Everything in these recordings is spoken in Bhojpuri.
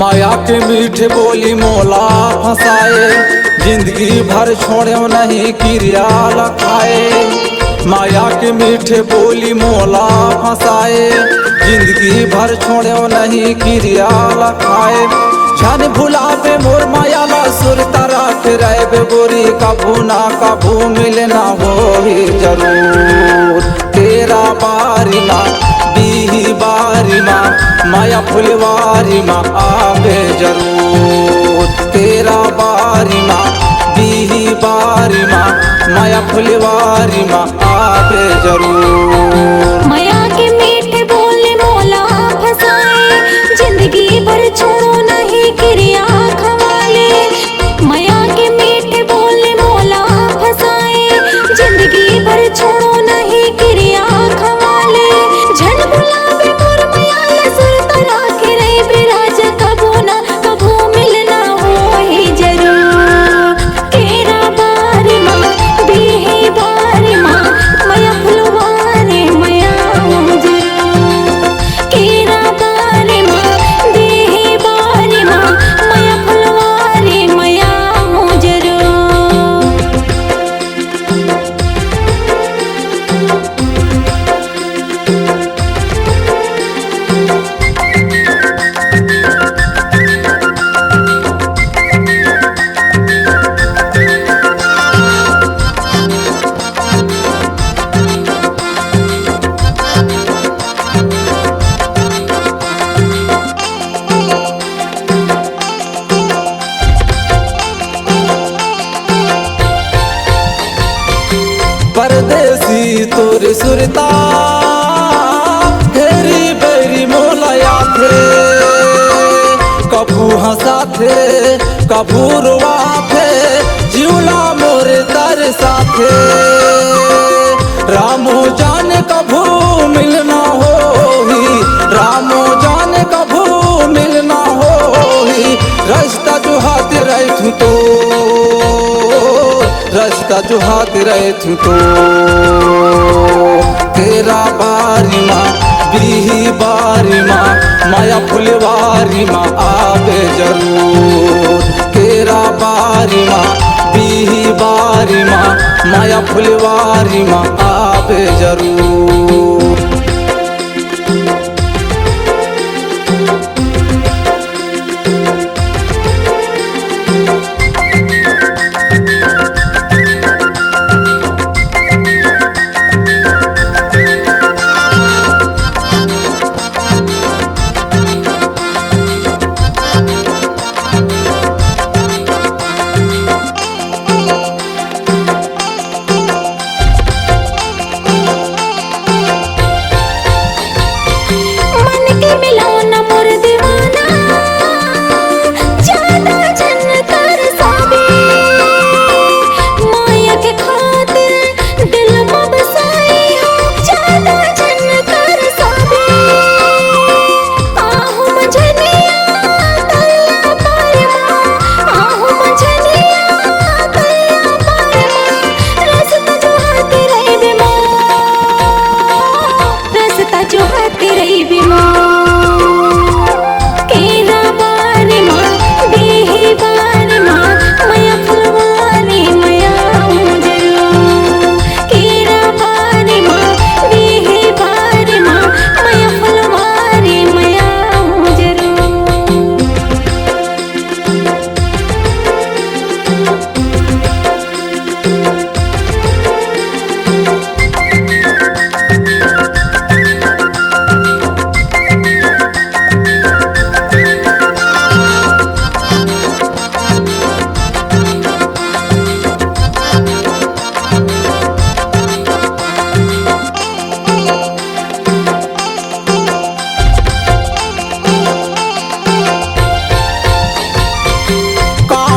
माया के मीठे बोली मोला फंसाए, जिंदगी भर छोड़े नहीं क्रिया लखाए। माया के मीठे बोली मोला फंसाए, जिंदगी भर छोड़े नहीं क्रिया लखाए। झन भुलावे मोर माया ला सुर तारा के रहे गोरी, कभू ना कभू मिलना हो ही जरूर। तेरा बारी माँ बीही बारी माँ माया फुलवारी माँ आवे जरूर। तेरा बारी माँ बीही बारी माँ माया फुलवारी माँ आवे जरूर। माया के मीठे बोले मोला फंसाए, जिंदगी भर छोड़ो नहीं क्रिया खवाले। माया के मीठे बोले मोला फंसाए, जिंदगी भर छोड़ो नहीं क्रिया खवाले। झन बुलावे मोर माया ला सुर तारा के रहे बिराज, कबू ना कबू मिलना हो ही जरूर। तेरा बारी माँ बीही बारी माँ माया फुलवारी माया जरूर। तेरा बारी माँ बीही बारी माँ माया फुलवारी माया जरूर। परदेसी तोर सुरता घेरी बेरी मोलया थे, कभू हंसा थे कभू रुआ थे, जिउला मोर तरसा थे। रामो जाने कभू मिलना हो ही, रामो जाने कभू मिलना हो ही। रास्ता जो हाथ रही तो रास्ता जो हाथ रहे तो। तेरा बारी माँ बीही बारी माँ माया फुलवारी माँ आवे जरूर। तेरा बारी माँ बीही बारी माँ माया फुलवारी माँ आवे जरूर।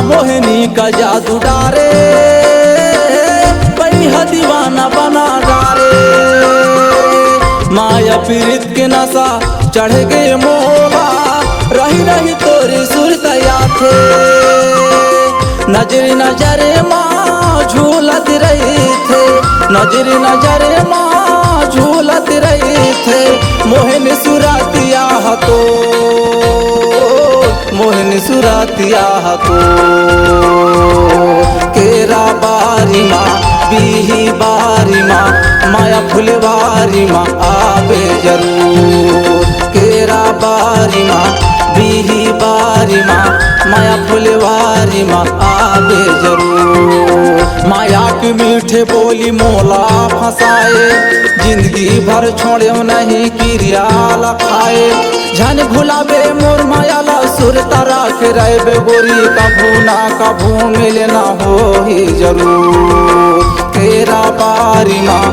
मोहिनी का जादू डारे बैहा दीवाना बना डारे। माया पीड़ित के नशा चढ़ गए मोला, रही रही तोरी सुरतया थे। नजर नजरे माँ झूलत रही थे, नजर नजरे माँ झूलत रही थे। मोहिनी सुरतिया तो मोहन सुरतिया तो केरा बारी माँ बीही बारी माँ माया फुलवारी माँ आवे जरूर। केरा बारी माँ बीही बारी माँ माया फुलवारी माँ आवे जरूर। माया की मीठे बोली मोला फंसाए, जिंदगी भर छोड़े नहीं क्रिया लखाए। झन भुलावे मोर मायाला सुर तारा के रहबे गोरी, कभू ना कभू मिलना हो ही जरूर। केरा बारी माँ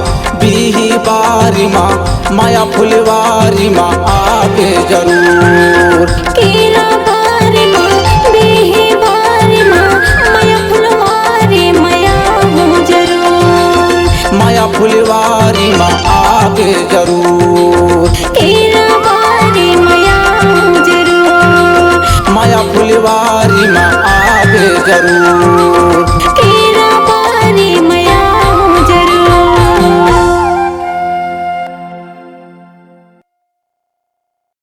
बीही बारी माँ माया फुलवारी माँ आवे जरूर। केरा बारी माँ बीही बारी माँ माया फुलवारी माया हो जरूर। माया फुलवारी माँ आवे जरूर। केरा बारी माया हो जरूर। माया फुलवारी माँ आवे जरूर।